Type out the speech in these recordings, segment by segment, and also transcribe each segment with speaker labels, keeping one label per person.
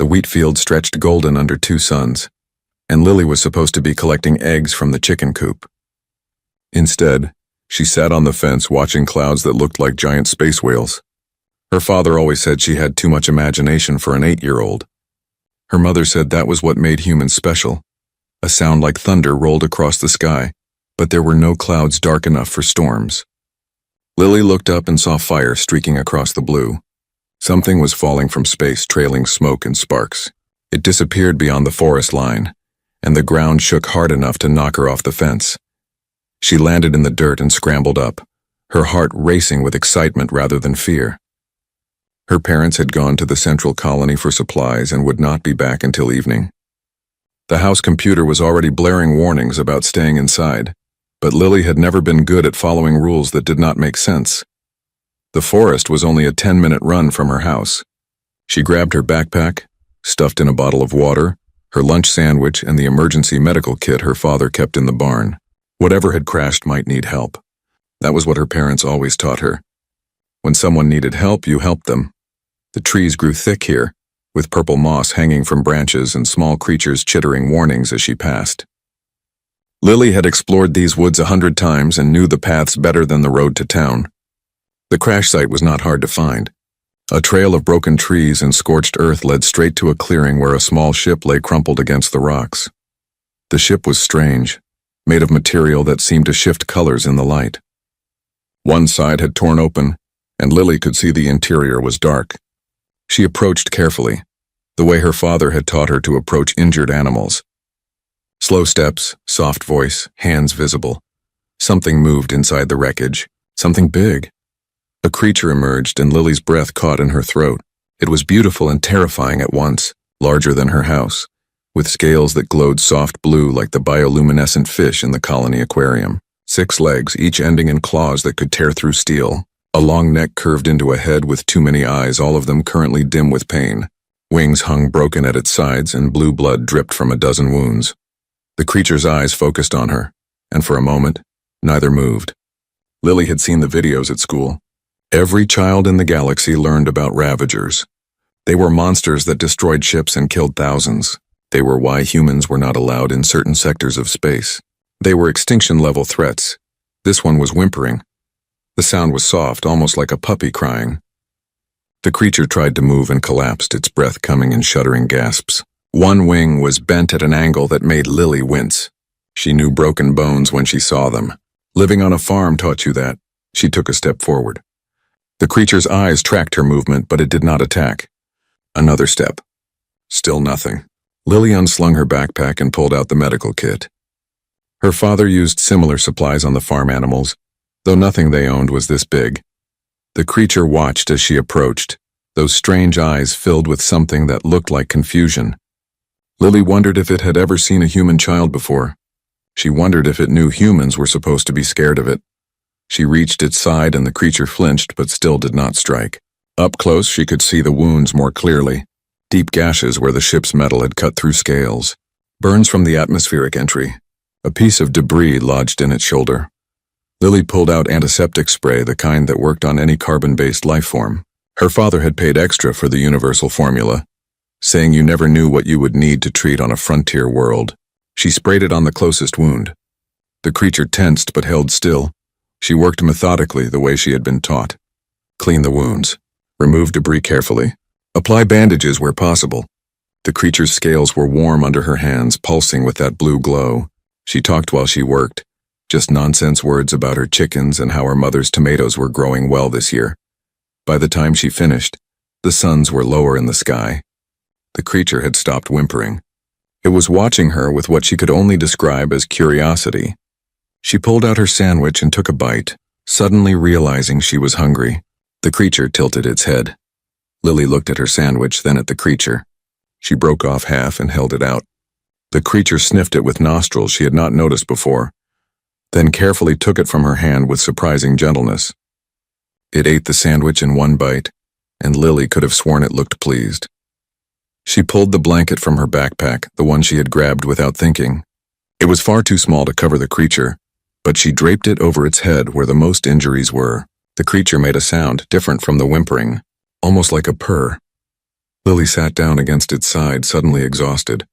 Speaker 1: The wheat field stretched golden under two suns, and Lily was supposed to be collecting eggs from the chicken coop. Instead, she sat on the fence watching clouds that looked like giant space whales. Her father always said she had too much imagination for an 8-year-old. Her mother said that was what made humans special. A sound like thunder rolled across the sky, but there were no clouds dark enough for storms. Lily looked up and saw fire streaking across the blue. Something was falling from space, trailing smoke and sparks. It disappeared beyond the forest line, and the ground shook hard enough to knock her off the fence. She landed in the dirt and scrambled up, her heart racing with excitement rather than fear. Her parents had gone to the central colony for supplies and would not be back until evening. The house computer was already blaring warnings about staying inside, but Lily had never been good at following rules that did not make sense. The forest was only a 10-minute run from her house. She grabbed her backpack, stuffed in a bottle of water, her lunch sandwich, and the emergency medical kit her father kept in the barn. Whatever had crashed might need help. That was what her parents always taught her. When someone needed help, you helped them. The trees grew thick here, with purple moss hanging from branches and small creatures chittering warnings as she passed. Lily had explored these woods 100 times and knew the paths better than the road to town. The crash site was not hard to find. A trail of broken trees and scorched earth led straight to a clearing where a small ship lay crumpled against the rocks. The ship was strange, made of material that seemed to shift colors in the light. One side had torn open, and Lily could see the interior was dark. She approached carefully, the way her father had taught her to approach injured animals. Slow steps, soft voice, hands visible. Something moved inside the wreckage, something big. A creature emerged and Lily's breath caught in her throat. It was beautiful and terrifying at once, larger than her house, with scales that glowed soft blue like the bioluminescent fish in the colony aquarium. 6 legs, each ending in claws that could tear through steel. A long neck curved into a head with too many eyes, all of them currently dim with pain. Wings hung broken at its sides and blue blood dripped from a dozen wounds. The creature's eyes focused on her, and for a moment, neither moved. Lily had seen the videos at school. Every child in the galaxy learned about Ravagers. They were monsters that destroyed ships and killed thousands. They were why humans were not allowed in certain sectors of space. They were extinction-level threats. This one was whimpering. The sound was soft, almost like a puppy crying. The creature tried to move and collapsed, its breath coming in shuddering gasps. One wing was bent at an angle that made Lily wince. She knew broken bones when she saw them. Living on a farm taught you that. She took a step forward. The creature's eyes tracked her movement, but it did not attack. Another step. Still nothing. Lily unslung her backpack and pulled out the medical kit. Her father used similar supplies on the farm animals, though nothing they owned was this big. The creature watched as she approached, those strange eyes filled with something that looked like confusion. Lily wondered if it had ever seen a human child before. She wondered if it knew humans were supposed to be scared of it. She reached its side and the creature flinched but still did not strike. Up close she could see the wounds more clearly, deep gashes where the ship's metal had cut through scales. Burns from the atmospheric entry. A piece of debris lodged in its shoulder. Lily pulled out antiseptic spray, the kind that worked on any carbon-based life form. Her father had paid extra for the universal formula, saying you never knew what you would need to treat on a frontier world. She sprayed it on the closest wound. The creature tensed but held still. She worked methodically the way she had been taught. Clean the wounds. Remove debris carefully. Apply bandages where possible. The creature's scales were warm under her hands, pulsing with that blue glow. She talked while she worked, just nonsense words about her chickens and how her mother's tomatoes were growing well this year. By the time she finished, the suns were lower in the sky. The creature had stopped whimpering. It was watching her with what she could only describe as curiosity. She pulled out her sandwich and took a bite, suddenly realizing she was hungry. The creature tilted its head. Lily looked at her sandwich, then at the creature. She broke off half and held it out. The creature sniffed it with nostrils she had not noticed before, then carefully took it from her hand with surprising gentleness. It ate the sandwich in one bite, and Lily could have sworn it looked pleased. She pulled the blanket from her backpack, the one she had grabbed without thinking. It was far too small to cover the creature, but she draped it over its head where the most injuries were. The creature made a sound different from the whimpering, almost like a purr. Lily sat down against its side, suddenly exhausted.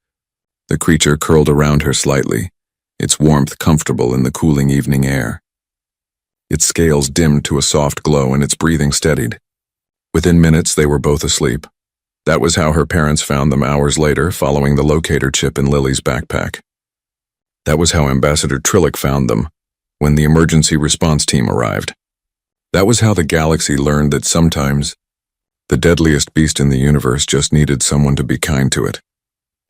Speaker 1: The creature curled around her slightly, its warmth comfortable in the cooling evening air. Its scales dimmed to a soft glow and its breathing steadied. Within minutes, they were both asleep. That was how her parents found them hours later, following the locator chip in Lily's backpack. That was how Ambassador Trillick found them, when the emergency response team arrived. That was how the galaxy learned that sometimes the deadliest beast in the universe just needed someone to be kind to it.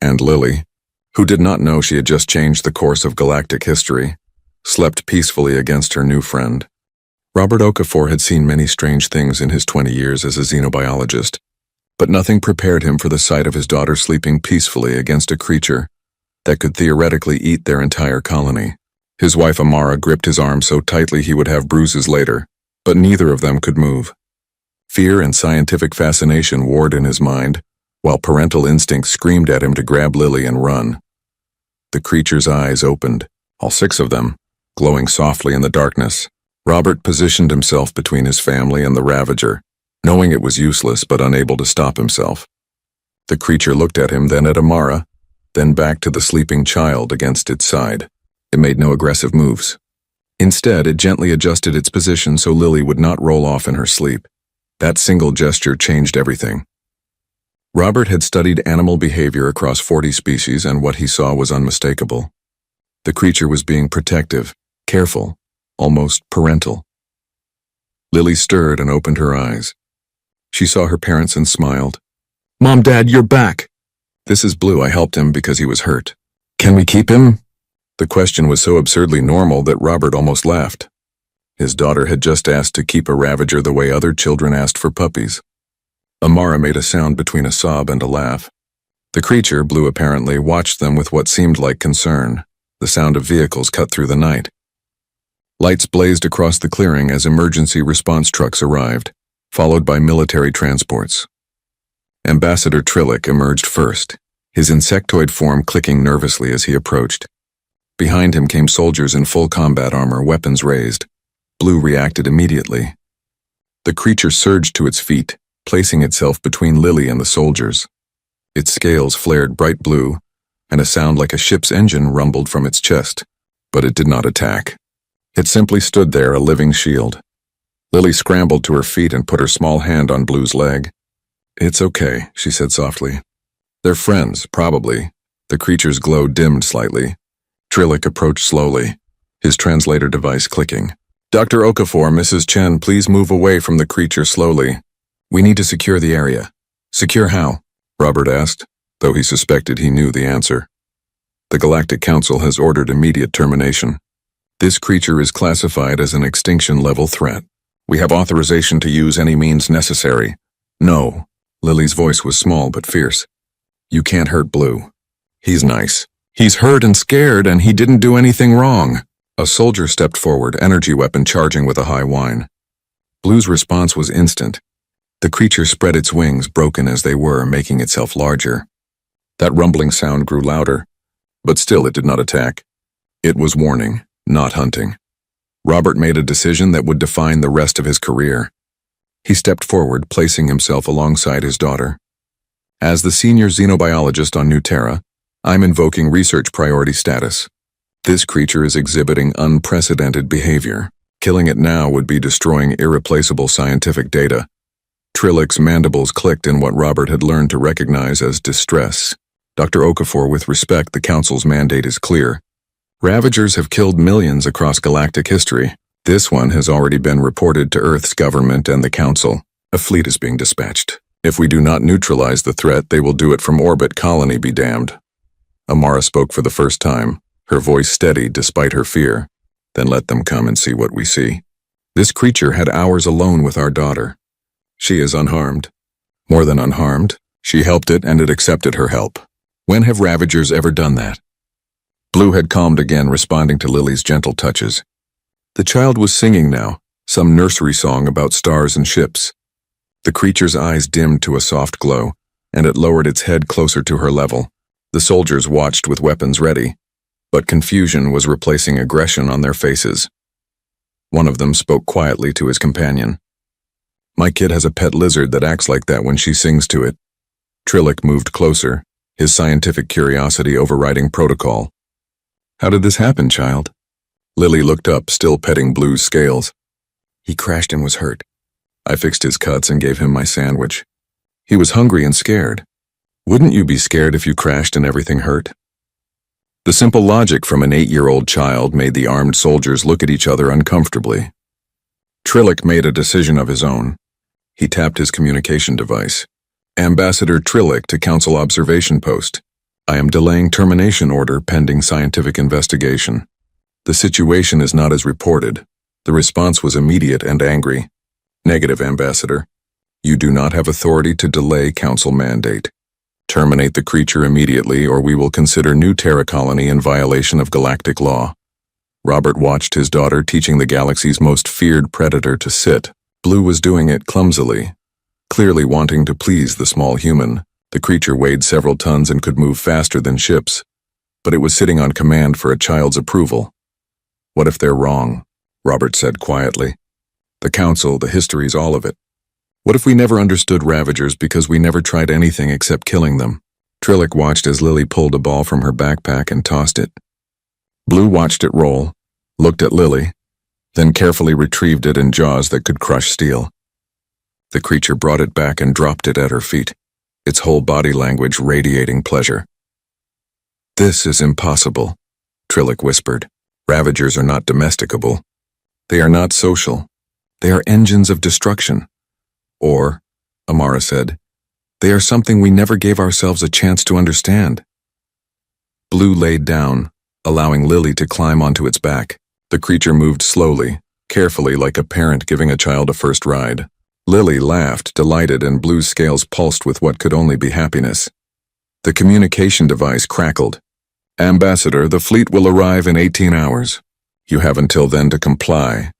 Speaker 1: And Lily, who did not know she had just changed the course of galactic history, slept peacefully against her new friend. Robert Okafor had seen many strange things in his 20 years as a xenobiologist, but nothing prepared him for the sight of his daughter sleeping peacefully against a creature that could theoretically eat their entire colony. His wife Amara gripped his arm so tightly he would have bruises later, but neither of them could move. Fear and scientific fascination warred in his mind, while parental instinct screamed at him to grab Lily and run. The creature's eyes opened, all 6 of them, glowing softly in the darkness. Robert positioned himself between his family and the Ravager, knowing it was useless but unable to stop himself. The creature looked at him, then at Amara, then back to the sleeping child against its side. It made no aggressive moves. Instead, it gently adjusted its position so Lily would not roll off in her sleep. That single gesture changed everything. Robert had studied animal behavior across 40 species, and what he saw was unmistakable. The creature was being protective, careful, almost parental. Lily stirred and opened her eyes. She saw her parents and smiled. "Mom, Dad, you're back." "This is Blue. I helped him because he was hurt." "Can we keep him?" The question was so absurdly normal that Robert almost laughed. His daughter had just asked to keep a Ravager the way other children asked for puppies. Amara made a sound between a sob and a laugh. The creature, Blue apparently, watched them with what seemed like concern. The sound of vehicles cut through the night. Lights blazed across the clearing as emergency response trucks arrived, followed by military transports. Ambassador Trillick emerged first, his insectoid form clicking nervously as he approached. Behind him came soldiers in full combat armor, weapons raised. Blue reacted immediately. The creature surged to its feet, placing itself between Lily and the soldiers. Its scales flared bright blue, and a sound like a ship's engine rumbled from its chest, but it did not attack. It simply stood there, a living shield. Lily scrambled to her feet and put her small hand on Blue's leg. "It's okay," she said softly. "They're friends, probably." The creature's glow dimmed slightly. Trillick approached slowly, his translator device clicking. "Dr. Okafor, Mrs. Chen, please move away from the creature slowly. We need to secure the area." "Secure how?" Robert asked, though he suspected he knew the answer. "The Galactic Council has ordered immediate termination. This creature is classified as an extinction-level threat. We have authorization to use any means necessary." "No." Lily's voice was small but fierce. "You can't hurt Blue. He's nice. He's hurt and scared, and he didn't do anything wrong." A soldier stepped forward, energy weapon charging with a high whine. Blue's response was instant. The creature spread its wings, broken as they were, making itself larger. That rumbling sound grew louder, but still it did not attack. It was warning, not hunting. Robert made a decision that would define the rest of his career. He stepped forward, placing himself alongside his daughter. "As the senior xenobiologist on New Terra, I'm invoking research priority status. This creature is exhibiting unprecedented behavior. Killing it now would be destroying irreplaceable scientific data." Trillick's mandibles clicked in what Robert had learned to recognize as distress. "Dr. Okafor, with respect, the Council's mandate is clear. Ravagers have killed millions across galactic history. This one has already been reported to Earth's government and the Council. A fleet is being dispatched. If we do not neutralize the threat, they will do it from orbit. Colony be damned." Amara spoke for the first time, her voice steady despite her fear. "Then let them come and see what we see. This creature had hours alone with our daughter. She is unharmed. More than unharmed, she helped it and it accepted her help. When have Ravagers ever done that?" Blue had calmed again, responding to Lily's gentle touches. The child was singing now, some nursery song about stars and ships. The creature's eyes dimmed to a soft glow, and it lowered its head closer to her level. The soldiers watched with weapons ready, but confusion was replacing aggression on their faces. One of them spoke quietly to his companion. "My kid has a pet lizard that acts like that when she sings to it. Trillick moved closer, his scientific curiosity overriding protocol. How did this happen, child? Lily looked up, still petting Blue's scales. He crashed and was hurt. I fixed his cuts and gave him my sandwich. He was hungry and scared. Wouldn't you be scared if you crashed and everything hurt? The simple logic from an 8-year-old child made the armed soldiers look at each other uncomfortably. Trillick made a decision of his own. He tapped his communication device. Ambassador Trillick to Council Observation Post. I am delaying termination order pending scientific investigation. The situation is not as reported. The response was immediate and angry. Negative, Ambassador. You do not have authority to delay Council mandate. Terminate the creature immediately, or we will consider New Terra colony in violation of galactic law. Robert watched his daughter teaching the galaxy's most feared predator to sit. Blue was doing it clumsily, clearly wanting to please the small human. The creature weighed several tons and could move faster than ships, but it was sitting on command for a child's approval. What if they're wrong? Robert said quietly. The Council, the histories, all of it. What if we never understood Ravagers because we never tried anything except killing them? Trillick watched as Lily pulled a ball from her backpack and tossed it. Blue watched it roll, looked at Lily, then carefully retrieved it in jaws that could crush steel. The creature brought it back and dropped it at her feet, its whole body language radiating pleasure. This is impossible, Trillick whispered. Ravagers are not domesticable. They are not social. They are engines of destruction. Or, Amara said, they are something we never gave ourselves a chance to understand. Blue laid down, allowing Lily to climb onto its back. The creature moved slowly, carefully, like a parent giving a child a first ride. Lily laughed, delighted, and Blue's scales pulsed with what could only be happiness. The communication device crackled. Ambassador, the fleet will arrive in 18 hours. You have until then to comply,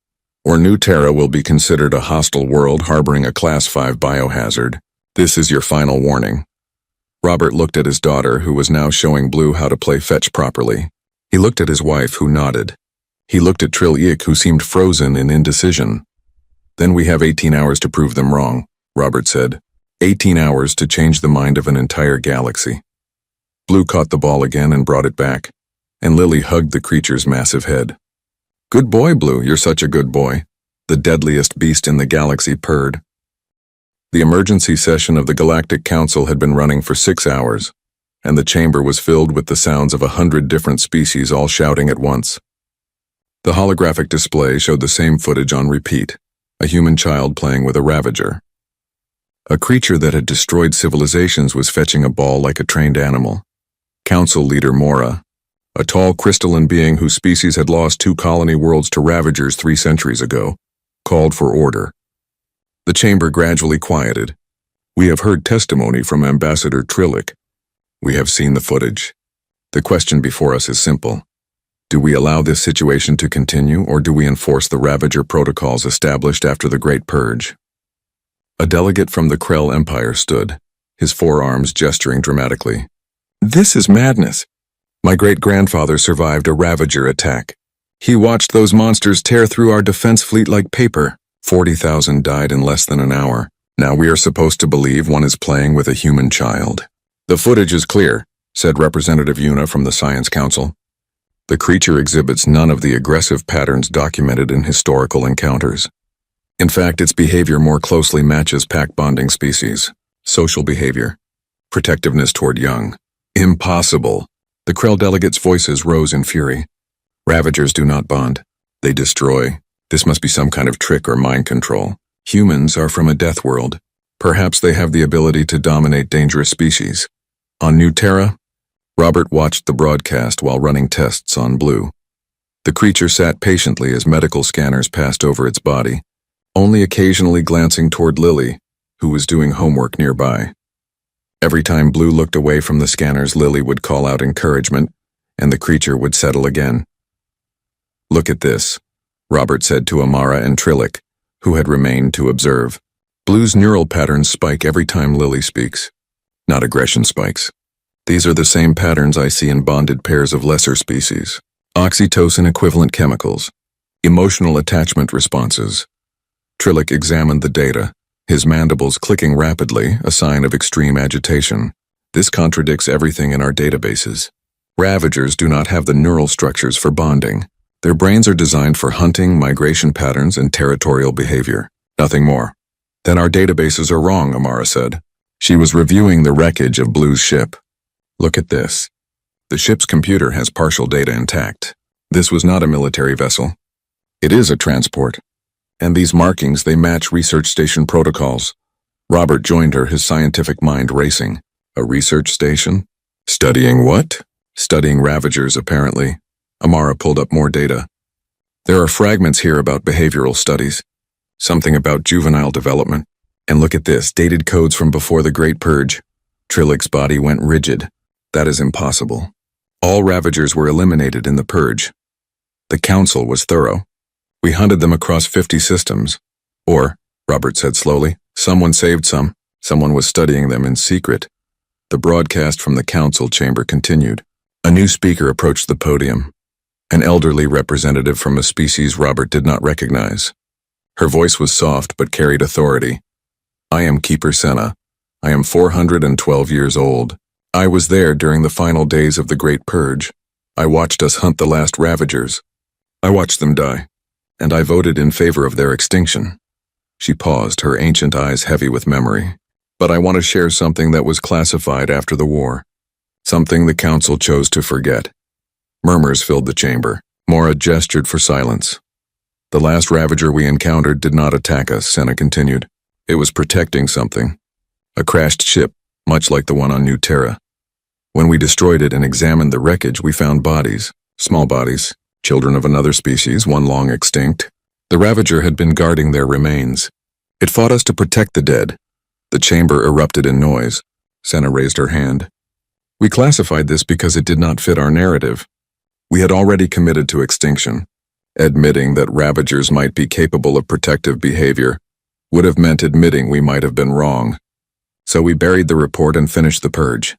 Speaker 1: or New Terra will be considered a hostile world harboring a Class 5 biohazard. This is your final warning. Robert looked at his daughter, who was now showing Blue how to play fetch properly. He looked at his wife, who nodded. He looked at Trillick, who seemed frozen in indecision. Then we have 18 hours to prove them wrong, Robert said. 18 hours to change the mind of an entire galaxy. Blue caught the ball again and brought it back, and Lily hugged the creature's massive head. Good boy, Blue, you're such a good boy. The deadliest beast in the galaxy purred. The emergency session of the Galactic Council had been running for 6 hours, and the chamber was filled with the sounds of 100 different species all shouting at once. The holographic display showed the same footage on repeat, a human child playing with a Ravager. A creature that had destroyed civilizations was fetching a ball like a trained animal. Council leader Mora, a tall crystalline being whose species had lost 2 colony worlds to Ravagers 3 centuries ago, called for order. The chamber gradually quieted. We have heard testimony from Ambassador Trillick. We have seen the footage. The question before us is simple. Do we allow this situation to continue, or do we enforce the Ravager protocols established after the Great Purge? A delegate from the Krell Empire stood, his forearms gesturing dramatically. This is madness. My great-grandfather survived a Ravager attack. He watched those monsters tear through our defense fleet like paper. 40,000 died in less than an hour. Now we are supposed to believe one is playing with a human child. The footage is clear, said Representative Yuna from the Science Council. The creature exhibits none of the aggressive patterns documented in historical encounters. In fact, its behavior more closely matches pack-bonding species. Social behavior. Protectiveness toward young. Impossible. The Krell delegates' voices rose in fury. Ravagers do not bond. They destroy. This must be some kind of trick or mind control. Humans are from a Deathworld. Perhaps they have the ability to dominate dangerous species. On New Terra, Robert watched the broadcast while running tests on Blue. The creature sat patiently as medical scanners passed over its body, only occasionally glancing toward Lily, who was doing homework nearby. Every time Blue looked away from the scanners, Lily would call out encouragement, and the creature would settle again. Look at this, Robert said to Amara and Trillick, who had remained to observe. Blue's neural patterns spike every time Lily speaks. Not aggression spikes. These are the same patterns I see in bonded pairs of lesser species. Oxytocin-equivalent chemicals. Emotional attachment responses. Trillick examined the data, his mandibles clicking rapidly, a sign of extreme agitation. This contradicts everything in our databases. Ravagers do not have the neural structures for bonding. Their brains are designed for hunting, migration patterns, and territorial behavior. Nothing more. Then our databases are wrong, Amara said. She was reviewing the wreckage of Blue's ship. Look at this. The ship's computer has partial data intact. This was not a military vessel. It is a transport. And these markings, they match research station protocols. Robert joined her, his scientific mind racing. A research station? Studying what? Studying Ravagers, apparently. Amara pulled up more data. There are fragments here about behavioral studies. Something about juvenile development. And look at this, dated codes from before the Great Purge. Trillich's body went rigid. That is impossible. All Ravagers were eliminated in the Purge. The Council was thorough. We hunted them across 50 systems. Or, Robert said slowly, someone saved some. Someone was studying them in secret. The broadcast from the Council chamber continued. A new speaker approached the podium. An elderly representative from a species Robert did not recognize. Her voice was soft but carried authority. I am Keeper Senna. I am 412 years old. I was there during the final days of the Great Purge. I watched us hunt the last Ravagers. I watched them die, and I voted in favor of their extinction. She paused, her ancient eyes heavy with memory. But I want to share something that was classified after the war. Something the Council chose to forget. Murmurs filled the chamber. Mora gestured for silence. The last Ravager we encountered did not attack us, Senna continued. It was protecting something. A crashed ship, much like the one on New Terra. When we destroyed it and examined the wreckage, we found bodies, small bodies, children of another species, one long extinct. The Ravager had been guarding their remains. It fought us to protect the dead. The chamber erupted in noise. Senna raised her hand. We classified this because it did not fit our narrative. We had already committed to extinction. Admitting that Ravagers might be capable of protective behavior would have meant admitting we might have been wrong. So we buried the report and finished the purge.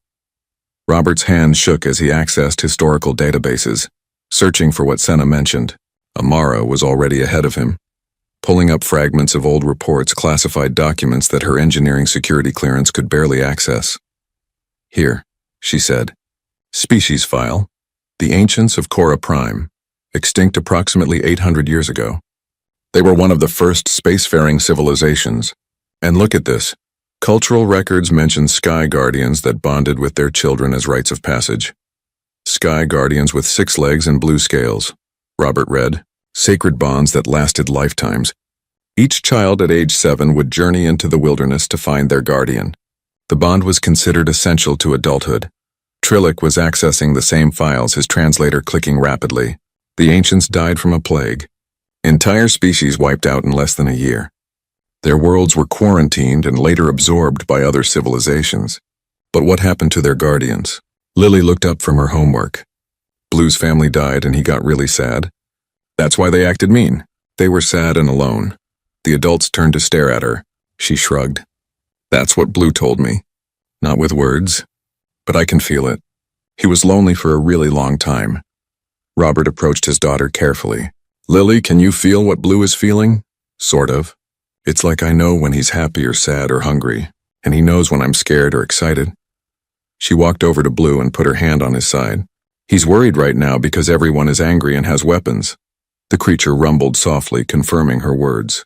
Speaker 1: Robert's hand shook as he accessed historical databases, searching for what Senna mentioned. Amara was already ahead of him, pulling up fragments of old reports, classified documents that her engineering security clearance could barely access. Here, she said. Species file. The ancients of Cora Prime, extinct approximately 800 years ago. They were one of the first spacefaring civilizations. And look at this. Cultural records mention sky guardians that bonded with their children as rites of passage. Sky guardians with 6 legs and blue scales. Robert read. Sacred bonds that lasted lifetimes. Each child at age 7 would journey into the wilderness to find their guardian. The bond was considered essential to adulthood. Trillich was accessing the same files, his translator clicking rapidly. The ancients died from a plague. Entire species wiped out in less than a year. Their worlds were quarantined and later absorbed by other civilizations. But what happened to their guardians? Lily looked up from her homework. Blue's family died and he got really sad. That's why they acted mean. They were sad and alone. The adults turned to stare at her. She shrugged. That's what Blue told me. Not with words, but I can feel it. He was lonely for a really long time. Robert approached his daughter carefully. Lily, can you feel what Blue is feeling? Sort of. It's like I know when he's happy or sad or hungry, and he knows when I'm scared or excited. She walked over to Blue and put her hand on his side. He's worried right now because everyone is angry and has weapons. The creature rumbled softly, confirming her words.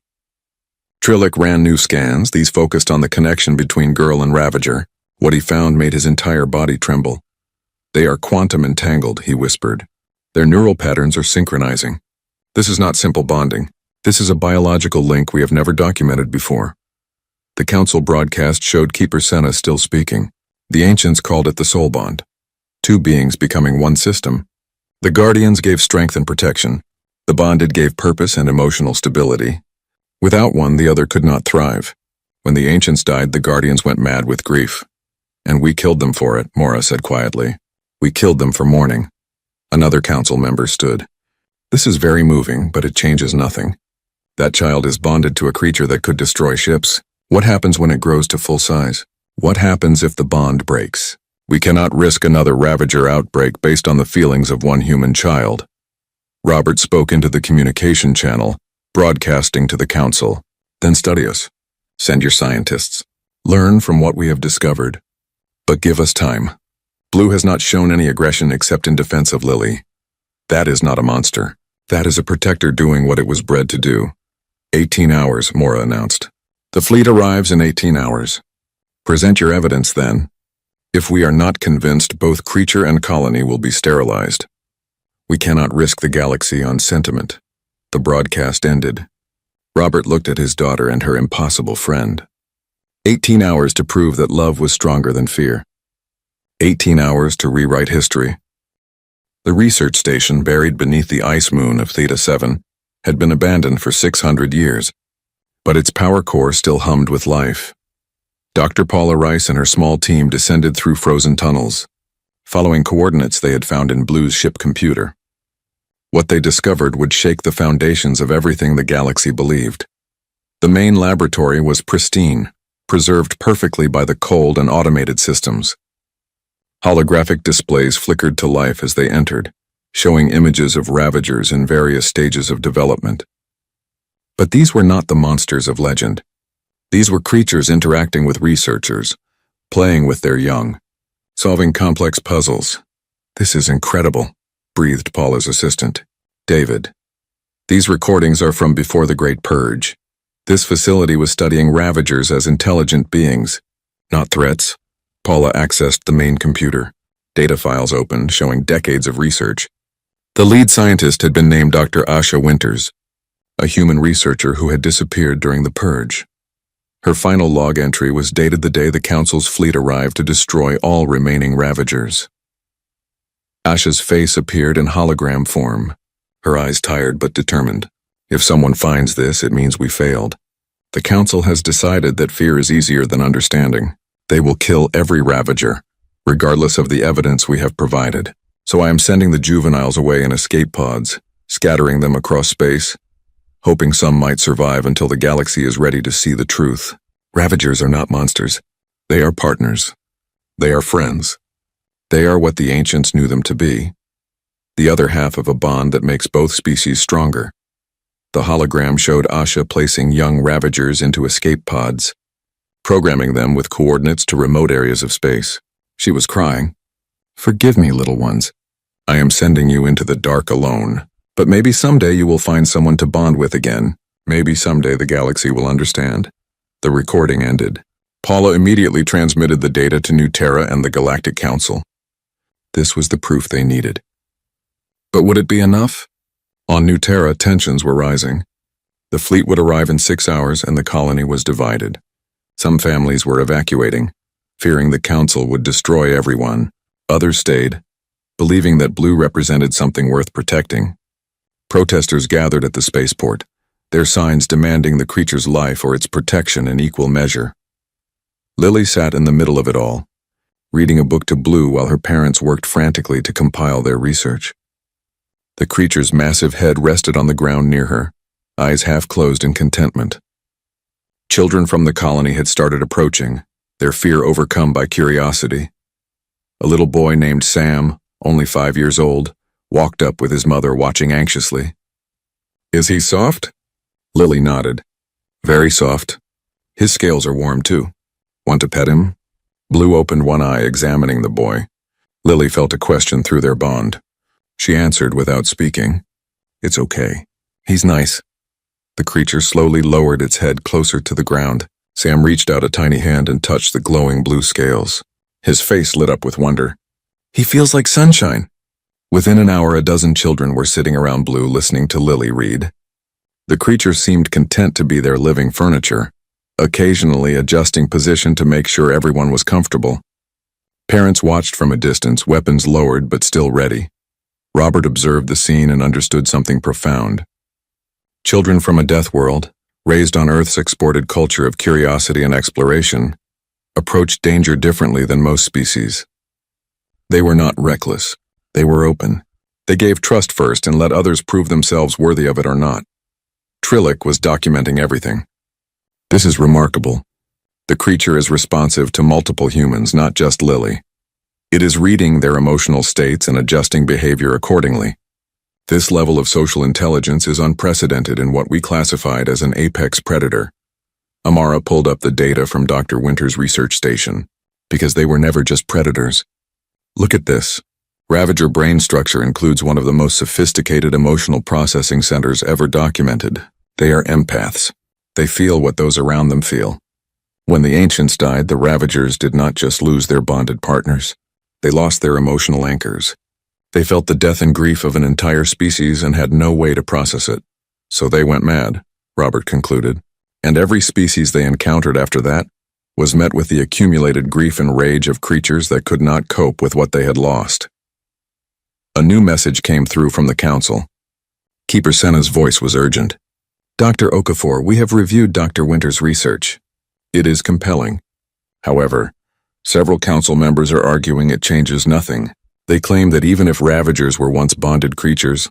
Speaker 1: Trillich ran new scans. These focused on the connection between girl and Ravager. What he found made his entire body tremble. They are quantum entangled, he whispered. Their neural patterns are synchronizing. This is not simple bonding. This is a biological link we have never documented before. The Council broadcast showed Keeper Senna still speaking. The ancients called it the soul bond. 2 beings becoming one system. The guardians gave strength and protection. The bonded gave purpose and emotional stability. Without one, the other could not thrive. When the ancients died, the guardians went mad with grief. And we killed them for it, Mora said quietly. We killed them for mourning. Another council member stood. This is very moving, but it changes nothing. That child is bonded to a creature that could destroy ships. What happens when it grows to full size? What happens if the bond breaks? We cannot risk another Ravager outbreak based on the feelings of one human child. Robert spoke into the communication channel, broadcasting to the council. Then study us. Send your scientists. Learn from what we have discovered. But give us time. Blue has not shown any aggression except in defense of Lily. That is not a monster. That is a protector doing what it was bred to do. 18 hours, Mora announced. The fleet arrives in 18 hours. Present your evidence then. If we are not convinced, both creature and colony will be sterilized. We cannot risk the galaxy on sentiment. The broadcast ended. Robert looked at his daughter and her impossible friend. 18 hours to prove that love was stronger than fear. 18 hours to rewrite history. The research station buried beneath the ice moon of Theta 7 had been abandoned for 600 years, but its power core still hummed with life. Dr. Paula Rice and her small team descended through frozen tunnels, following coordinates they had found in Blue's ship computer. What they discovered would shake the foundations of everything the galaxy believed. The main laboratory was pristine, preserved perfectly by the cold and automated systems. Holographic displays flickered to life as they entered, showing images of ravagers in various stages of development. But these were not the monsters of legend. These were creatures interacting with researchers, playing with their young, solving complex puzzles. This is incredible, breathed Paula's assistant, David. These recordings are from before the Great Purge. This facility was studying ravagers as intelligent beings, not threats. Paula accessed the main computer. Data files opened, showing decades of research. The lead scientist had been named Dr. Asha Winters, a human researcher who had disappeared during the Purge. Her final log entry was dated the day the Council's fleet arrived to destroy all remaining ravagers. Asha's face appeared in hologram form, her eyes tired but determined. If someone finds this, it means we failed. The Council has decided that fear is easier than understanding. They will kill every ravager, regardless of the evidence we have provided. So I am sending the juveniles away in escape pods, scattering them across space, hoping some might survive until the galaxy is ready to see the truth. Ravagers are not monsters. They are partners. They are friends. They are what the ancients knew them to be. The other half of a bond that makes both species stronger. The hologram showed Asha placing young ravagers into escape pods, programming them with coordinates to remote areas of space. She was crying. Forgive me, little ones. I am sending you into the dark alone. But maybe someday you will find someone to bond with again. Maybe someday the galaxy will understand. The recording ended. Paula immediately transmitted the data to New Terra and the Galactic Council. This was the proof they needed. But would it be enough? On New Terra, tensions were rising. The fleet would arrive in 6 hours and the colony was divided. Some families were evacuating, fearing the Council would destroy everyone. Others stayed, believing that Blue represented something worth protecting. Protesters gathered at the spaceport, their signs demanding the creature's life or its protection in equal measure. Lily sat in the middle of it all, reading a book to Blue while her parents worked frantically to compile their research. The creature's massive head rested on the ground near her, eyes half closed in contentment. Children from the colony had started approaching, their fear overcome by curiosity. A little boy named Sam, only 5 years old, walked up with his mother watching anxiously. Is he soft? Lily nodded. Very soft. His scales are warm too. Want to pet him? Blue opened one eye, examining the boy. Lily felt a question through their bond. She answered without speaking. It's okay. He's nice. The creature slowly lowered its head closer to the ground. Sam reached out a tiny hand and touched the glowing blue scales. His face lit up with wonder. He feels like sunshine. Within an hour, a dozen children were sitting around Blue listening to Lily read. The creature seemed content to be their living furniture, occasionally adjusting position to make sure everyone was comfortable. Parents watched from a distance, weapons lowered but still ready. Robert observed the scene and understood something profound. Children from a Deathworld, raised on Earth's exported culture of curiosity and exploration, approached danger differently than most species. They were not reckless. They were open. They gave trust first and let others prove themselves worthy of it or not. Trillic was documenting everything. This is remarkable. The creature is responsive to multiple humans, not just Lily. It is reading their emotional states and adjusting behavior accordingly. This level of social intelligence is unprecedented in what we classified as an apex predator. Amara pulled up the data from Dr. Winter's research station, because they were never just predators. Look at this. Ravager brain structure includes one of the most sophisticated emotional processing centers ever documented. They are empaths. They feel what those around them feel. When the ancients died, the Ravagers did not just lose their bonded partners. They lost their emotional anchors. They felt the death and grief of an entire species and had no way to process it. So they went mad, Robert concluded. And every species they encountered after that was met with the accumulated grief and rage of creatures that could not cope with what they had lost. A new message came through from the council. Keeper Senna's voice was urgent. Dr. Okafor, we have reviewed Dr. Winter's research. It is compelling. However, several council members are arguing it changes nothing. They claim that even if Ravagers were once bonded creatures,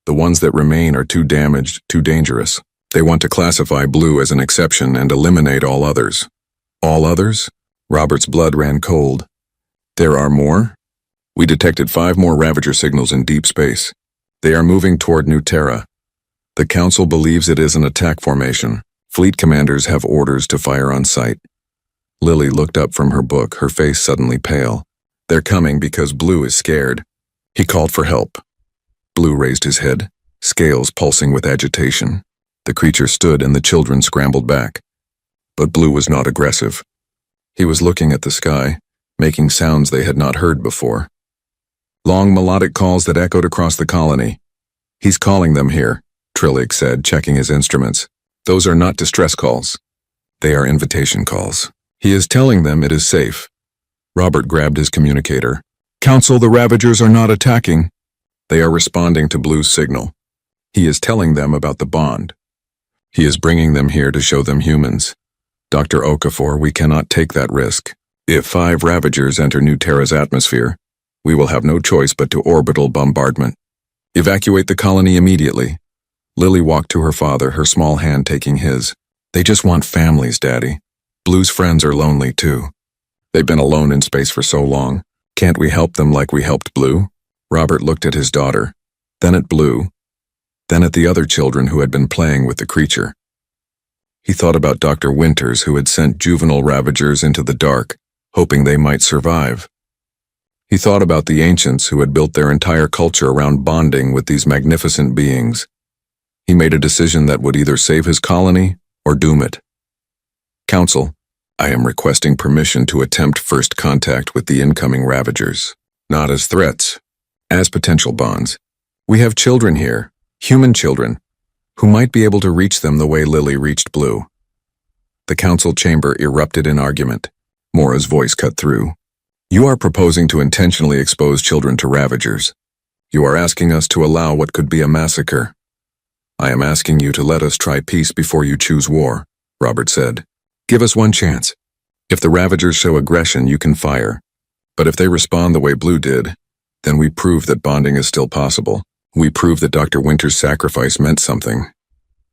Speaker 1: the ones that remain are too damaged, too dangerous. They want to classify Blue as an exception and eliminate all others. All others? Robert's blood ran cold. There are more? We detected 5 more Ravager signals in deep space. They are moving toward New Terra. The Council believes it is an attack formation. Fleet commanders have orders to fire on sight. Lily looked up from her book, her face suddenly pale. They're coming because Blue is scared. He called for help. Blue raised his head, scales pulsing with agitation. The creature stood and the children scrambled back. But Blue was not aggressive. He was looking at the sky, making sounds they had not heard before. Long melodic calls that echoed across the colony. He's calling them here, Trillig said, checking his instruments. Those are not distress calls. They are invitation calls. He is telling them it is safe. Robert grabbed his communicator. Council, the Ravagers are not attacking. They are responding to Blue's signal. He is telling them about the bond. He is bringing them here to show them humans. Dr. Okafor, we cannot take that risk. If 5 Ravagers enter New Terra's atmosphere, we will have no choice but to orbital bombardment. Evacuate the colony immediately. Lily walked to her father, her small hand taking his. They just want families, Daddy. Blue's friends are lonely, too. They've been alone in space for so long. Can't we help them like we helped Blue? Robert looked at his daughter, then at Blue, then at the other children who had been playing with the creature. He thought about Dr. Winters, who had sent juvenile Ravagers into the dark, hoping they might survive. He thought about the ancients who had built their entire culture around bonding with these magnificent beings. He made a decision that would either save his colony or doom it. Council, I am requesting permission to attempt first contact with the incoming Ravagers, not as threats, as potential bonds. We have children here, human children, who might be able to reach them the way Lily reached Blue. The council chamber erupted in argument. Mora's voice cut through. You are proposing to intentionally expose children to Ravagers. You are asking us to allow what could be a massacre. I am asking you to let us try peace before you choose war, Robert said. Give us one chance. If the Ravagers show aggression, you can fire. But if they respond the way Blue did, then we prove that bonding is still possible. We prove that Dr. Winter's sacrifice meant something.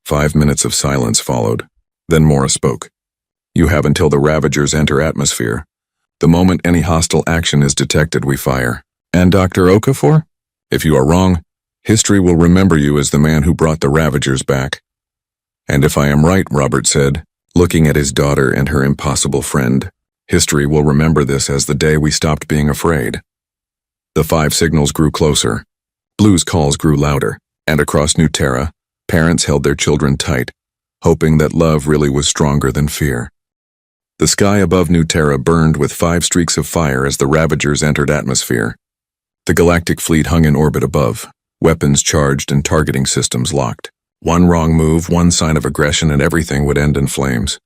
Speaker 1: 5 minutes of silence followed. Then Mora spoke. You have until the Ravagers enter atmosphere. The moment any hostile action is detected, we fire. And Dr. Okafor? If you are wrong, history will remember you as the man who brought the Ravagers back. And if I am right, Robert said, looking at his daughter and her impossible friend, history will remember this as the day we stopped being afraid. The 5 signals grew closer. Blue's calls grew louder, and across New Terra, parents held their children tight, hoping that love really was stronger than fear. The sky above New Terra burned with 5 streaks of fire as the Ravagers entered atmosphere. The galactic fleet hung in orbit above, weapons charged and targeting systems locked. One wrong move, one sign of aggression, and everything would end in flames.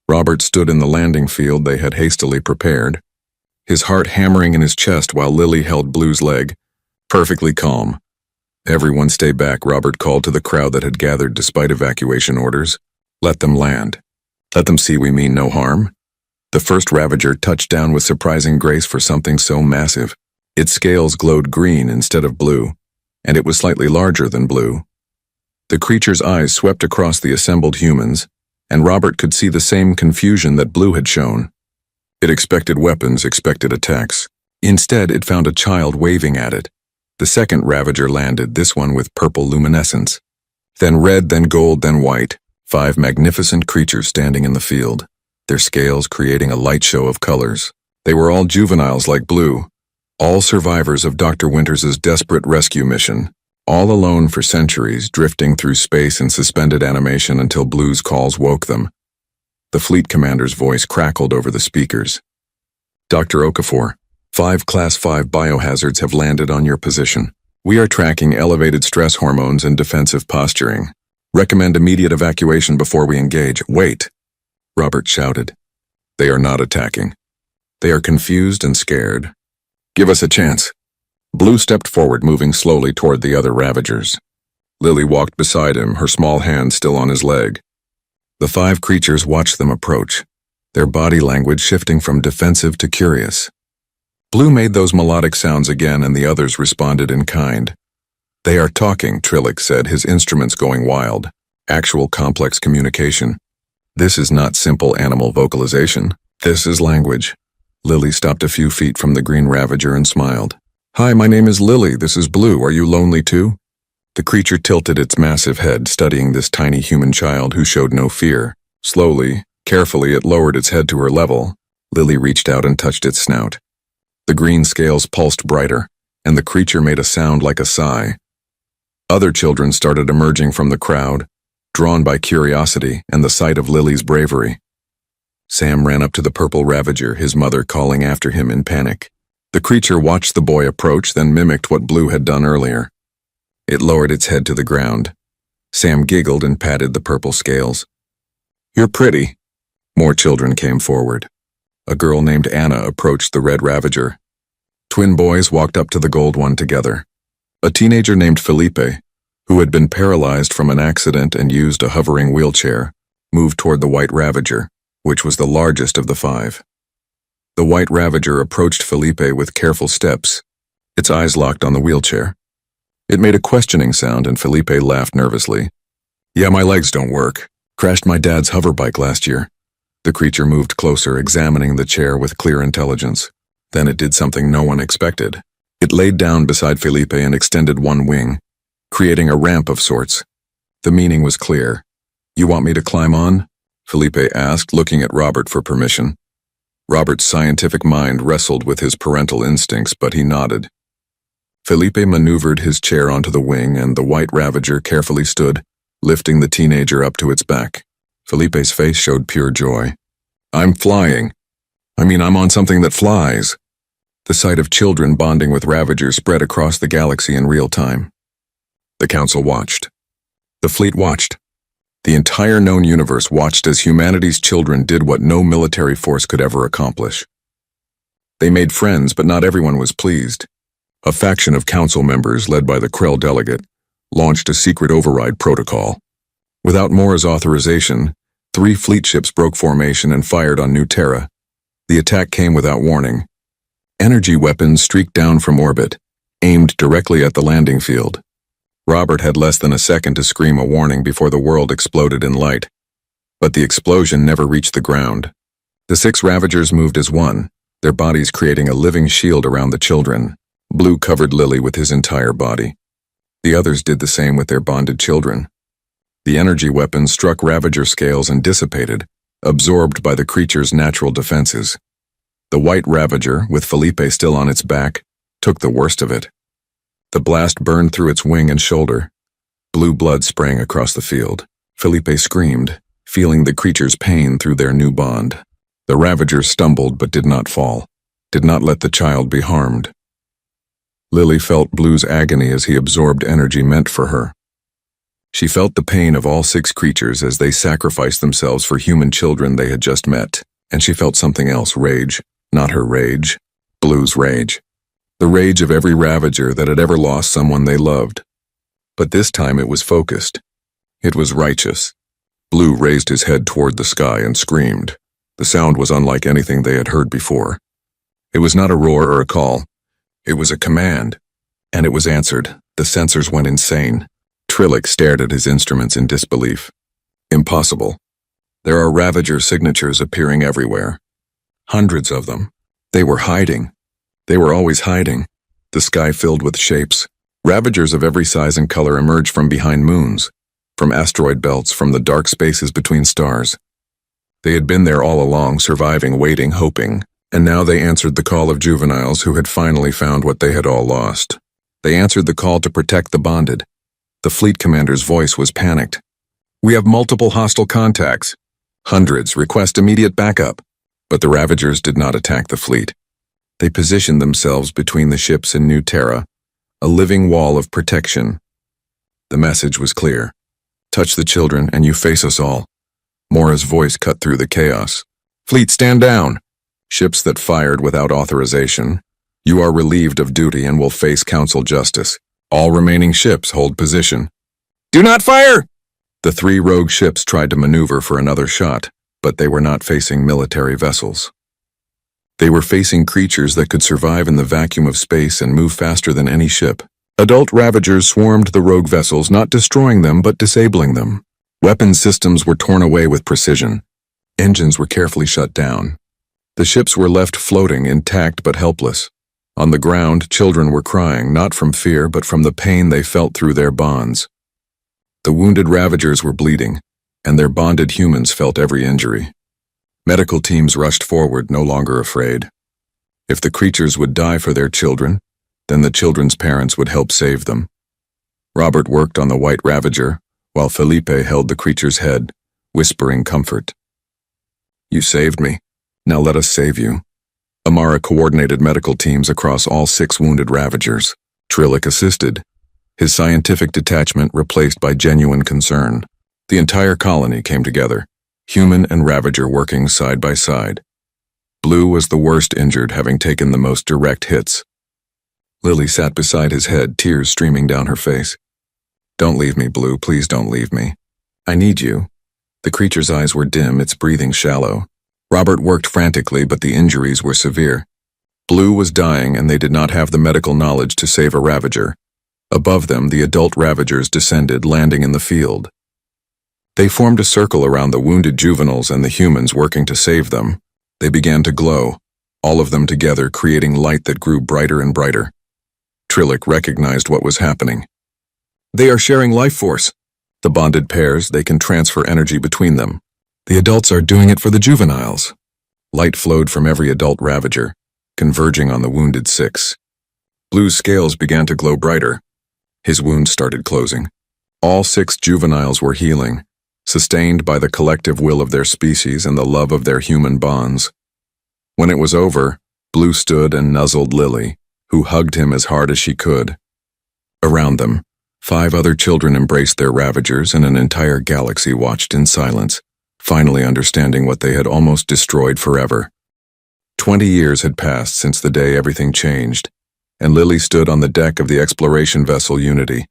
Speaker 1: Robert stood in the landing field they had hastily prepared, his heart hammering in his chest while Lily held Blue's leg, perfectly calm. Everyone stay back, Robert called to the crowd that had gathered despite evacuation orders. Let them land. Let them see we mean no harm. The first Ravager touched down with surprising grace for something so massive. Its scales glowed green instead of blue, and it was slightly larger than Blue. The creature's eyes swept across the assembled humans, and Robert could see the same confusion that Blue had shown. It expected weapons, expected attacks. Instead, it found a child waving at it. The second Ravager landed, this one with purple luminescence. Then red, then gold, then white. 5 magnificent creatures standing in the field, their scales creating a light show of colors. They were all juveniles like Blue, all survivors of Dr. Winters's desperate rescue mission, all alone for centuries, drifting through space in suspended animation until Blue's calls woke them. The fleet commander's voice crackled over the speakers. Dr. Okafor, 5 Class 5 biohazards have landed on your position. We are tracking elevated stress hormones and defensive posturing. Recommend immediate evacuation before we engage. Wait, Robert shouted. They are not attacking. They are confused and scared. Give us a chance. Blue stepped forward, moving slowly toward the other Ravagers. Lily walked beside him, her small hand still on his leg. The 5 creatures watched them approach, their body language shifting from defensive to curious. Blue made those melodic sounds again, and the others responded in kind. They are talking, Trillick said, his instruments going wild. Actual complex communication. This is not simple animal vocalization. This is language. Lily stopped a few feet from the green Ravager and smiled. Hi, my name is Lily. This is Blue. Are you lonely too? The creature tilted its massive head, studying this tiny human child who showed no fear. Slowly, carefully, it lowered its head to her level. Lily reached out and touched its snout. The green scales pulsed brighter, and the creature made a sound like a sigh. Other children started emerging from the crowd, drawn by curiosity and the sight of Lily's bravery. Sam ran up to the purple Ravager, his mother calling after him in panic. The creature watched the boy approach, then mimicked what Blue had done earlier. It lowered its head to the ground. Sam giggled and patted the purple scales. You're pretty. More children came forward. A girl named Anna approached the red Ravager. Twin boys walked up to the gold one together. A teenager named Felipe, who had been paralyzed from an accident and used a hovering wheelchair, moved toward the white Ravager, which was the largest of the 5. The white Ravager approached Felipe with careful steps, its eyes locked on the wheelchair. It made a questioning sound, and Felipe laughed nervously. Yeah, my legs don't work. Crashed my dad's hoverbike last year. The creature moved closer, examining the chair with clear intelligence. Then it did something no one expected. It laid down beside Felipe and extended one wing, creating a ramp of sorts. The meaning was clear. You want me to climb on? Felipe asked, looking at Robert for permission. Robert's scientific mind wrestled with his parental instincts, but he nodded. Felipe maneuvered his chair onto the wing, and the white Ravager carefully stood, lifting the teenager up to its back. Felipe's face showed pure joy. I'm flying. I'm on something that flies. The sight of children bonding with Ravagers spread across the galaxy in real time. The Council watched. The fleet watched. The entire known universe watched as humanity's children did what no military force could ever accomplish. They made friends, but not everyone was pleased. A faction of council members, led by the Krell delegate, launched a secret override protocol. Without Mora's authorization, 3 fleet ships broke formation and fired on New Terra. The attack came without warning. Energy weapons streaked down from orbit, aimed directly at the landing field. Robert had less than a second to scream a warning before the world exploded in light. But the explosion never reached the ground. The 6 Ravagers moved as one, their bodies creating a living shield around the children. Blue covered Lily with his entire body. The others did the same with their bonded children. The energy weapons struck Ravager scales and dissipated, absorbed by the creature's natural defenses. The white Ravager, with Felipe still on its back, took the worst of it. The blast burned through its wing and shoulder. Blue blood sprang across the field. Felipe screamed, feeling the creature's pain through their new bond. The Ravager stumbled but did not fall, did not let the child be harmed. Lily felt Blue's agony as he absorbed energy meant for her. She felt the pain of all 6 creatures as they sacrificed themselves for human children they had just met, and she felt something else, rage. Not her rage, Blue's rage. The rage of every Ravager that had ever lost someone they loved. But this time it was focused. It was righteous. Blue raised his head toward the sky and screamed. The sound was unlike anything they had heard before. It was not a roar or a call. It was a command, and it was answered. The sensors went insane. Trillick stared at his instruments in disbelief. Impossible. There are Ravager signatures appearing everywhere. Hundreds of them. They were hiding. They were always hiding. The sky filled with shapes. Ravagers of every size and color emerged from behind moons, from asteroid belts, from the dark spaces between stars. They had been there all along, surviving, waiting, hoping, and now they answered the call of juveniles who had finally found what they had all lost. They answered the call to protect the bonded. The fleet commander's voice was panicked. "We have multiple hostile contacts. Hundreds, request immediate backup." But the Ravagers did not attack the fleet. They positioned themselves between the ships and New Terra, a living wall of protection. The message was clear. "Touch the children and you face us all." Mora's voice cut through the chaos. "Fleet, stand down!" Ships that fired without authorization. "You are relieved of duty and will face council justice. All remaining ships hold position." "Do not fire!" The 3 rogue ships tried to maneuver for another shot, but they were not facing military vessels. They were facing creatures that could survive in the vacuum of space and move faster than any ship. Adult Ravagers swarmed the rogue vessels, not destroying them but disabling them. Weapon systems were torn away with precision. Engines were carefully shut down. The ships were left floating, intact but helpless. On the ground, children were crying, not from fear but from the pain they felt through their bonds. The wounded Ravagers were bleeding, and their bonded humans felt every injury. Medical teams rushed forward, no longer afraid. If the creatures would die for their children, then the children's parents would help save them. Robert worked on the White Ravager, while Felipe held the creature's head, whispering comfort. "You saved me. Now let us save you." Amara coordinated medical teams across all 6 wounded Ravagers. Trillic assisted, his scientific detachment replaced by genuine concern. The entire colony came together, human and Ravager working side by side. Blue was the worst injured, having taken the most direct hits. Lily sat beside his head, tears streaming down her face. "Don't leave me, Blue, please don't leave me. I need you." The creature's eyes were dim, its breathing shallow. Robert worked frantically, but the injuries were severe. Blue was dying, and they did not have the medical knowledge to save a Ravager. Above them, the adult Ravagers descended, landing in the field. They formed a circle around the wounded juveniles and the humans working to save them. They began to glow, all of them together, creating light that grew brighter and brighter. Trillic recognized what was happening. "They are sharing life force. The bonded pairs, they can transfer energy between them. The adults are doing it for the juveniles." Light flowed from every adult Ravager, converging on the wounded 6. Blue's scales began to glow brighter. His wounds started closing. All 6 juveniles were healing, sustained by the collective will of their species and the love of their human bonds. When it was over, Blue stood and nuzzled Lily, who hugged him as hard as she could. Around them, 5 other children embraced their Ravagers, and an entire galaxy watched in silence, finally understanding what they had almost destroyed forever. 20 years had passed since the day everything changed, and Lily stood on the deck of the exploration vessel Unity,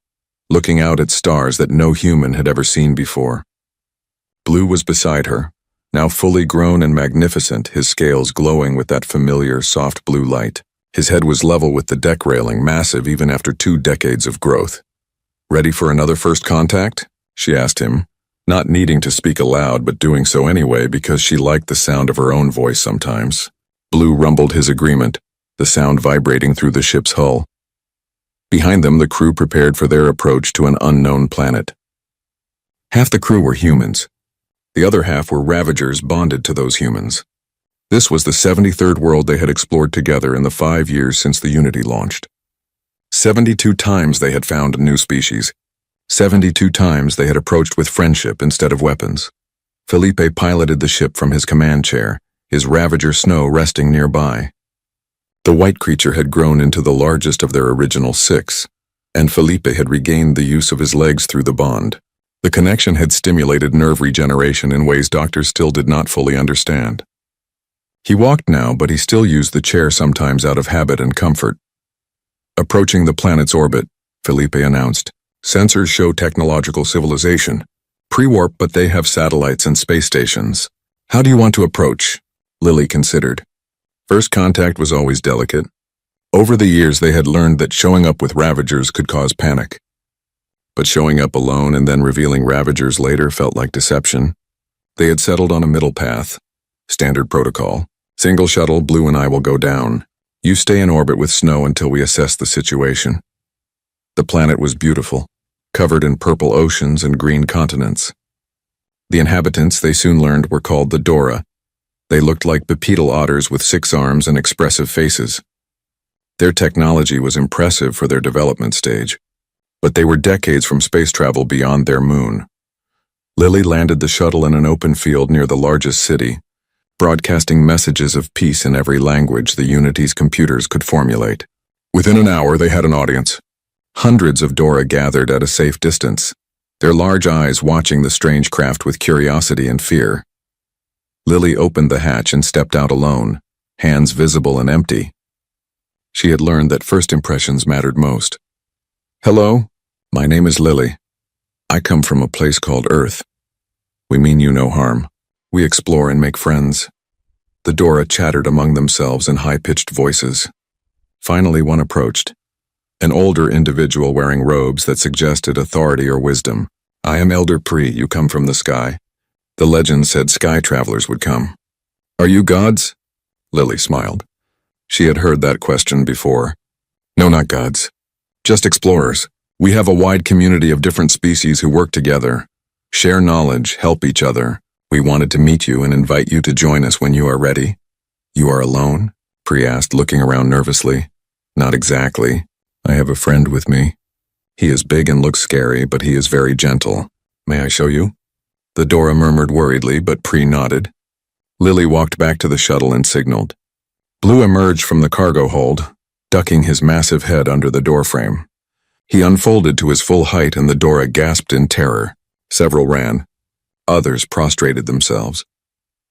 Speaker 1: looking out at stars that no human had ever seen before. Blue was beside her, now fully grown and magnificent, his scales glowing with that familiar, soft blue light. His head was level with the deck railing, massive even after 2 decades of growth. "Ready for another first contact?" she asked him, not needing to speak aloud but doing so anyway because she liked the sound of her own voice sometimes. Blue rumbled his agreement, the sound vibrating through the ship's hull. Behind them, the crew prepared for their approach to an unknown planet. Half the crew were humans. The other half were Ravagers bonded to those humans. This was the 73rd world they had explored together in the 5 years since the Unity launched. 72 times they had found a new species. 72 times they had approached with friendship instead of weapons. Felipe piloted the ship from his command chair, his Ravager Snow resting nearby. The white creature had grown into the largest of their original 6, and Felipe had regained the use of his legs through the bond. The connection had stimulated nerve regeneration in ways doctors still did not fully understand. He walked now, but he still used the chair sometimes out of habit and comfort. "Approaching the planet's orbit," Felipe announced. "Sensors show technological civilization. Pre-warp, but they have satellites and space stations. How do you want to approach?" Lily considered. First contact was always delicate. Over the years, they had learned that showing up with Ravagers could cause panic. But showing up alone and then revealing Ravagers later felt like deception. They had settled on a middle path. Standard protocol. "Single shuttle, Blue and I will go down. You stay in orbit with Snow until we assess the situation." The planet was beautiful. covered in purple oceans and green continents. The inhabitants, they soon learned, were called the Dora. They looked like bipedal otters with 6 arms and expressive faces. Their technology was impressive for their development stage, but they were decades from space travel beyond their moon. Lily landed the shuttle in an open field near the largest city, broadcasting messages of peace in every language the Unity's computers could formulate. Within an hour, they had an audience. Hundreds of Dora gathered at a safe distance, their large eyes watching the strange craft with curiosity and fear. Lily opened the hatch and stepped out alone, hands visible and empty. She had learned that first impressions mattered most. "Hello, my name is Lily. I come from a place called Earth. We mean you no harm. We explore and make friends." The Dora chattered among themselves in high-pitched voices. Finally, one approached. An older individual wearing robes that suggested authority or wisdom. "I am Elder Pri, you come from the sky. The legend said sky travelers would come. Are you gods?" Lily smiled. She had heard that question before. "No, not gods. Just explorers. We have a wide community of different species who work together, share knowledge, help each other. We wanted to meet you and invite you to join us when you are ready." "You are alone?" Pri asked, looking around nervously. "Not exactly. I have a friend with me. He is big and looks scary, but he is very gentle. May I show you?" The Dora murmured worriedly, but Pri nodded. Lily walked back to the shuttle and signaled. Blue emerged from the cargo hold, ducking his massive head under the doorframe. He unfolded to his full height and the Dora gasped in terror. Several ran. Others prostrated themselves.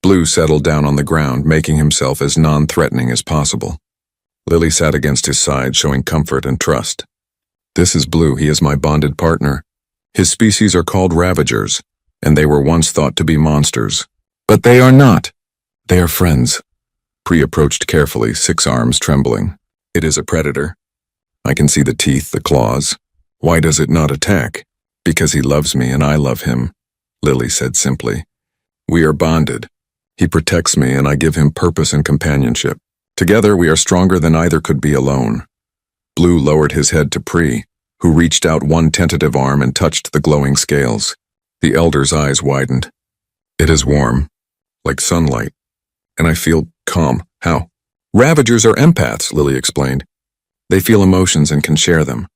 Speaker 1: Blue settled down on the ground, making himself as non-threatening as possible. Lily sat against his side, showing comfort and trust. "This is Blue, he is my bonded partner. His species are called Ravagers, and they were once thought to be monsters. But they are not. They are friends." Pri approached carefully, 6 arms trembling. "It is a predator. I can see the teeth, the claws. Why does it not attack?" "Because he loves me and I love him," Lily said simply. "We are bonded. He protects me and I give him purpose and companionship. Together we are stronger than either could be alone." Blue lowered his head to Pri, who reached out one tentative arm and touched the glowing scales. The elder's eyes widened. "It is warm, like sunlight, and I feel calm." "How?" "Ravagers are empaths," Lily explained. "They feel emotions and can share them.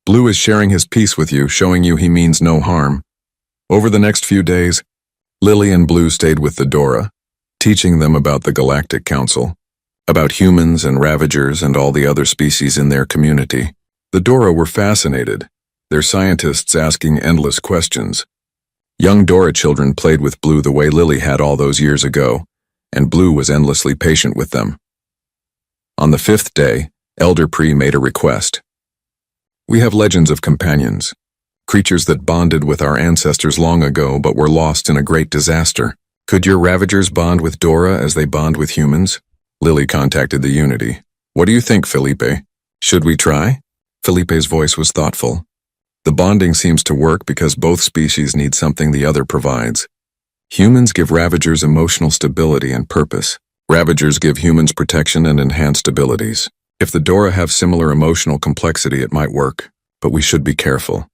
Speaker 1: Blue is sharing his peace with you, showing you he means no harm." Over the next few days, Lily and Blue stayed with the Dora, teaching them about the Galactic Council, about humans and Ravagers and all the other species in their community. The Dora were fascinated, their scientists asking endless questions. Young Dora children played with Blue the way Lily had all those years ago, and Blue was endlessly patient with them. On the 5th day, Elder Pri made a request. "We have legends of companions, creatures that bonded with our ancestors long ago but were lost in a great disaster. Could your Ravagers bond with Dora as they bond with humans?" Lily contacted the Unity. "What do you think, Felipe? Should we try?" Felipe's voice was thoughtful. "The bonding seems to work because both species need something the other provides. Humans give Ravagers emotional stability and purpose. Ravagers give humans protection and enhanced abilities. If the Dora have similar emotional complexity, it might work, but we should be careful."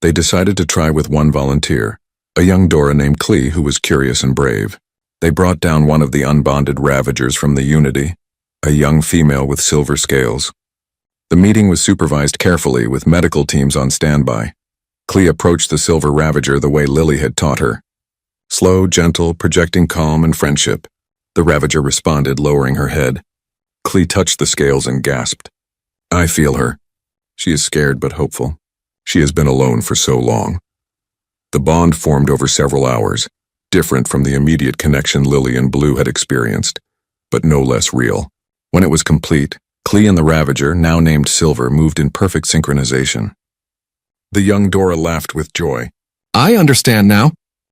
Speaker 1: They decided to try with one volunteer, a young Dora named Klee who was curious and brave. They brought down one of the unbonded Ravagers from the Unity, a young female with silver scales. The meeting was supervised carefully with medical teams on standby. Klee approached the silver Ravager the way Lily had taught her. Slow, gentle, projecting calm and friendship. The Ravager responded, lowering her head. Klee touched the scales and gasped. "I feel her. She is scared but hopeful. She has been alone for so long." The bond formed over several hours, different from the immediate connection Lily and Blue had experienced, but no less real. When it was complete, Klee and the Ravager, now named Silver, moved in perfect synchronization. The young Dora laughed with joy. "I understand now.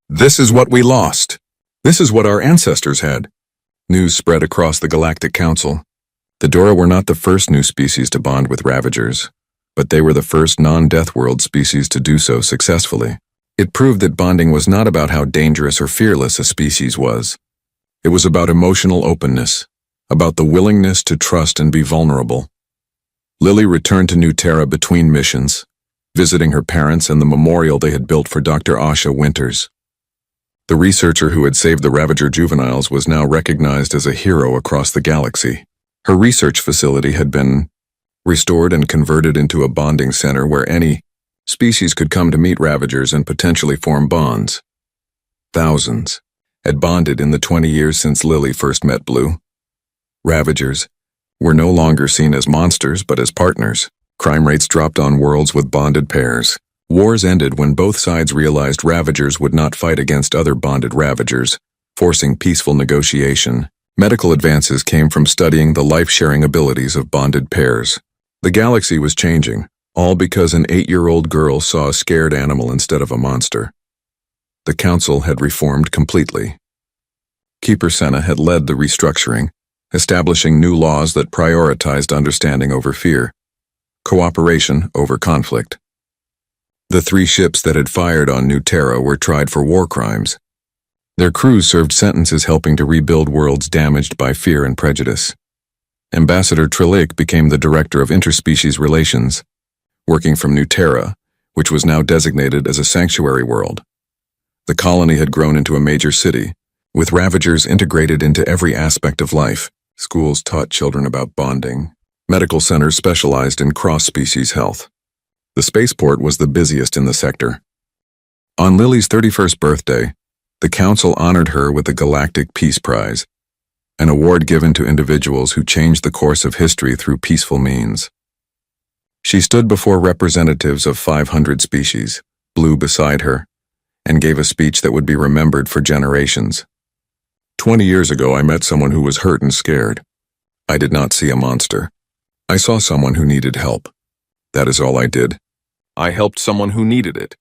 Speaker 1: This is what we lost. This is what our ancestors had." News spread across the Galactic Council. The Dora were not the first new species to bond with Ravagers, but they were the first non-Deathworld species to do so successfully. It proved that bonding was not about how dangerous or fearless a species was. It was about emotional openness, about the willingness to trust and be vulnerable. Lily returned to New Terra between missions, visiting her parents and the memorial they had built for Dr. Asha Winters. The researcher who had saved the Ravager juveniles was now recognized as a hero across the galaxy. Her research facility had been restored and converted into a bonding center where any species could come to meet Ravagers and potentially form bonds. Thousands had bonded in the 20 years since Lily first met Blue. Ravagers were no longer seen as monsters but as partners. Crime rates dropped on worlds with bonded pairs. Wars ended when both sides realized Ravagers would not fight against other bonded Ravagers, forcing peaceful negotiation. Medical advances came from studying the life-sharing abilities of bonded pairs. The galaxy was changing, all because an 8-year-old girl saw a scared animal instead of a monster. The council had reformed completely. Keeper Senna had led the restructuring, establishing new laws that prioritized understanding over fear, cooperation over conflict. The 3 ships that had fired on New Terra were tried for war crimes. Their crews served sentences helping to rebuild worlds damaged by fear and prejudice. Ambassador Trillick became the director of interspecies relations, working from New Terra, which was now designated as a sanctuary world. The colony had grown into a major city, with Ravagers integrated into every aspect of life. Schools taught children about bonding. Medical centers specialized in cross-species health. The spaceport was the busiest in the sector. On Lily's 31st birthday, the council honored her with the Galactic Peace Prize, an award given to individuals who changed the course of history through peaceful means. She stood before representatives of 500 species, Blue beside her, and gave a speech that would be remembered for generations. 20 years ago, I met someone who was hurt and scared. I did not see a monster. I saw someone who needed help. That is all I did. I helped someone who needed it.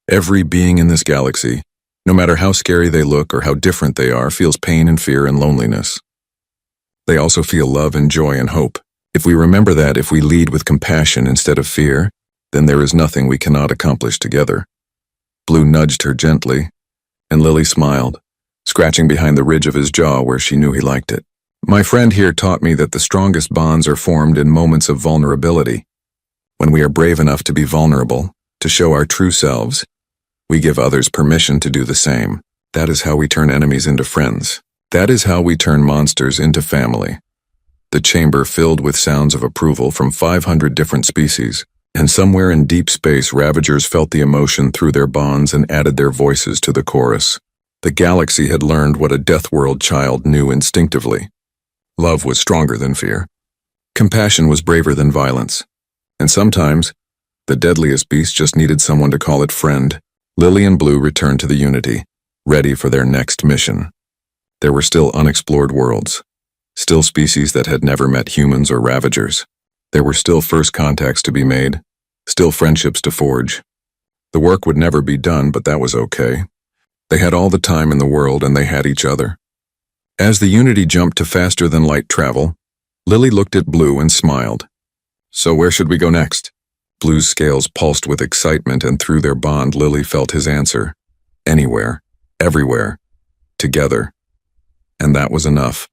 Speaker 1: Every being in this galaxy, no matter how scary they look or how different they are, feels pain and fear and loneliness. They also feel love and joy and hope. If we remember that, if we lead with compassion instead of fear, then there is nothing we cannot accomplish together. Blue nudged her gently, and Lily smiled, scratching behind the ridge of his jaw where she knew he liked it. My friend here taught me that the strongest bonds are formed in moments of vulnerability. When we are brave enough to be vulnerable, to show our true selves, we give others permission to do the same. That is how we turn enemies into friends. That is how we turn monsters into family. The chamber filled with sounds of approval from 500 different species, and somewhere in deep space, Ravagers felt the emotion through their bonds and added their voices to the chorus. The galaxy had learned what a Deathworld child knew instinctively. Love was stronger than fear. Compassion was braver than violence. And sometimes, the deadliest beast just needed someone to call it friend. Lily and Blue returned to the Unity, ready for their next mission. There were still unexplored worlds, still species that had never met humans or Ravagers. There were still first contacts to be made, still friendships to forge. The work would never be done, but that was okay. They had all the time in the world, and they had each other. As the Unity jumped to faster-than-light travel, Lily looked at Blue and smiled. So where should we go next? Blue's scales pulsed with excitement, and through their bond, Lily felt his answer. Anywhere, everywhere, together. And that was enough.